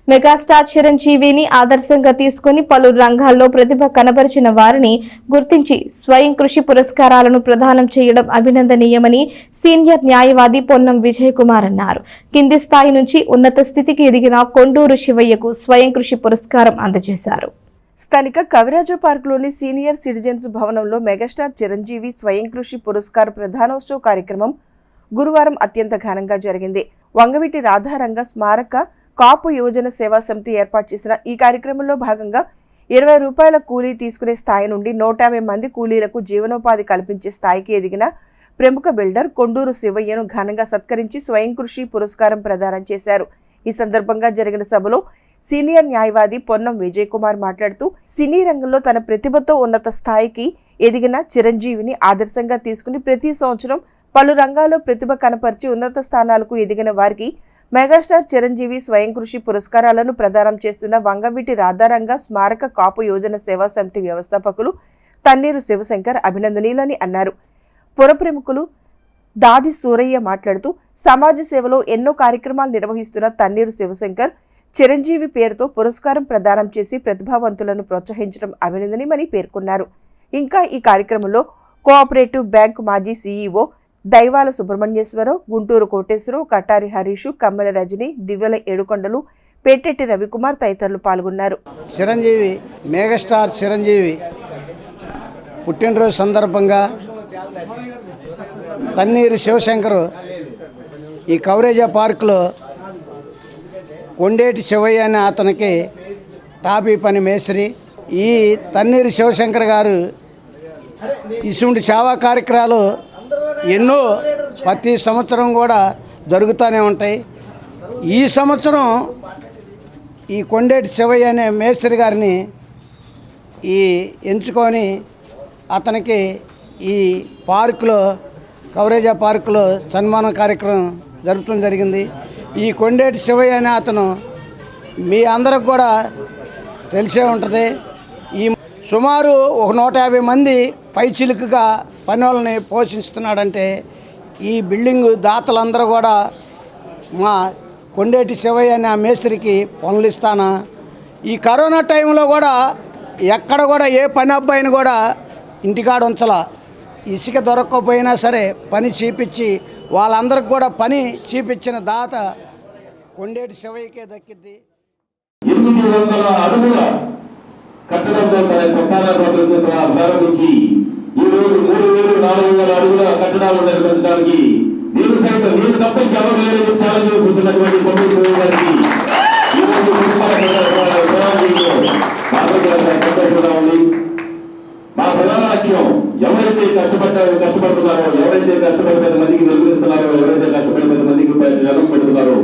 Megastar చిరంజీవిని ఆదర్శంగా తీసుకుని పలు రంగాల్లో ప్రతిభ కనబరిచిన వారిని గుర్తించి స్వయం కృషి పురస్కారాలను ప్రదానం చేయడం అభినందనీయమని సీనియర్ న్యాయవాది పొన్నం విజయ్ కుమార్ అన్నారు. కింది స్థాయి నుంచి ఉన్నత స్థితికి ఎదిగిన కొండూరు శివయ్యకు స్వయం కృషి పురస్కారం అందజేశారు. స్థానిక కవిరాజు పార్కులోని సీనియర్ సిటిజన్స్ భవనంలో మెగాస్టార్ చిరంజీవి స్వయం కృషి పురస్కార ప్రధానోత్సవ కార్యక్రమం గురువారం అత్యంత ఘనంగా జరిగింది. వంగవీటి రాధారంగ స్మారక కాపు యువజన సేవా సమితి ఏర్పాటు చేసిన ఈ కార్యక్రమంలో భాగంగా 20 రూపాయల కూలీ తీసుకునే స్థాయి నుండి 150 మంది కూలీలకు జీవనోపాధి కల్పించే స్థాయికి ఎదిగిన ప్రముఖ బిల్డర్ కొండూరు శివయ్యను ఘనంగా సత్కరించి స్వయం కృషి పురస్కారం ప్రదానం చేశారు. ఈ సందర్భంగా జరిగిన సభలో సీనియర్ న్యాయవాది పొన్నం విజయ్ కుమార్ మాట్లాడుతూ సినీ రంగంలో తన ప్రతిభతో ఉన్నత స్థాయికి ఎదిగిన చిరంజీవిని ఆదర్శంగా తీసుకుని ప్రతి సంవత్సరం పలు రంగాల్లో ప్రతిభ కనపరిచి ఉన్నత స్థానాలకు ఎదిగిన వారికి మెగాస్టార్ చిరంజీవి స్వయం కృషి పురస్కారాలను ప్రదానం చేస్తున్న వంగవీటి రాధారంగ స్మారక కాపు యోజన సేవా సమితి వ్యవస్థాపకులు తన్నీరు శివశంకర్ అభినందనీయులని అన్నారు. పుర ప్రముఖులు దాది సూరయ్య మాట్లాడుతూ సమాజ సేవలో ఎన్నో కార్యక్రమాలు నిర్వహిస్తున్న తన్నీరు శివశంకర్ చిరంజీవి పేరుతో పురస్కారం ప్రదానం చేసి ప్రతిభావంతులను ప్రోత్సహించడం అభినందనీయమని పేర్కొన్నారు. ఇంకా ఈ కార్యక్రమంలో కోఆపరేటివ్ బ్యాంక్ మాజీ సీఈఓ దైవాల సుబ్రహ్మణ్యేశ్వరరావు, గుంటూరు కోటేశ్వరరావు, కటారి హరీషు, కమ్మల రజని, దివ్యల ఏడుకొండలు, పేటెట్టి రవికుమార్ తదితరులు పాల్గొన్నారు. చిరంజీవి మెగాస్టార్ చిరంజీవి పుట్టినరోజు సందర్భంగా తన్నీరు శివశంకర్ ఈ కవరేజా పార్కులో కొండేటి శివయ్య అనే అతనికి టాపీ పని మేస్త్రి. ఈ తన్నీరు శివశంకర్ గారు ఇటువంటి సేవా కార్యక్రమాలు ఎన్నో ప్రతి సంవత్సరం కూడా జరుగుతూనే ఉంటాయి. ఈ సంవత్సరం ఈ కొండేటి శివయ్య అనే మేస్త్రి గారిని ఎంచుకొని అతనికి ఈ పార్కులో కవరేజా పార్కులో సన్మాన కార్యక్రమం జరపడం జరిగింది. ఈ కొండేటి శివయ్య అనే అతను మీ అందరికి కూడా తెలిసే ఉంటుంది. ఈ సుమారు 150 మంది పైచిలుకుగా పని వాళ్ళని పోషిస్తున్నాడంటే ఈ బిల్డింగు దాతలందరూ కూడా మా కొండేటి శివయ్య అనే ఆ మేస్త్రికి పనులు ఇస్తానా. ఈ కరోనా టైంలో కూడా ఎక్కడ కూడా ఏ పని అబ్బాయిని కూడా ఇంటికాడ ఉంచాల. ఇసుక దొరక్కపోయినా సరే పని చూపించి వాళ్ళందరికి కూడా పని చూపించిన దాత కొండేటి శివయ్యకే దక్కింది. 800 అడుగుల కట్టడంతో తన ప్రస్థానాన్ని ప్రారంభించి ఈరోజు 3,400 అడుగుల కట్టడాలు నిర్మించడానికి నేను తప్ప ఎవరు లేని ఛాలెంజ్ చూస్తున్నటువంటి కొండూరు శివయ్య గారికి ఈరోజు సంతోషంగా ఉంది. మా ప్రధాన లక్ష్యం ఎవరైతే కష్టపడుతున్నారో, ఎవరైతే కష్టపడి 10 మందికి నిర్మిస్తున్నారో, ఎవరైతే కష్టపడి 10 మందికి జనం పెడుతున్నారో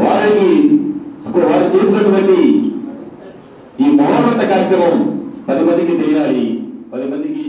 వారు చేసినటువంటి ఈ మహోన్నత కార్యక్రమం 10 మందికి తెలియాలి. 10 మందికి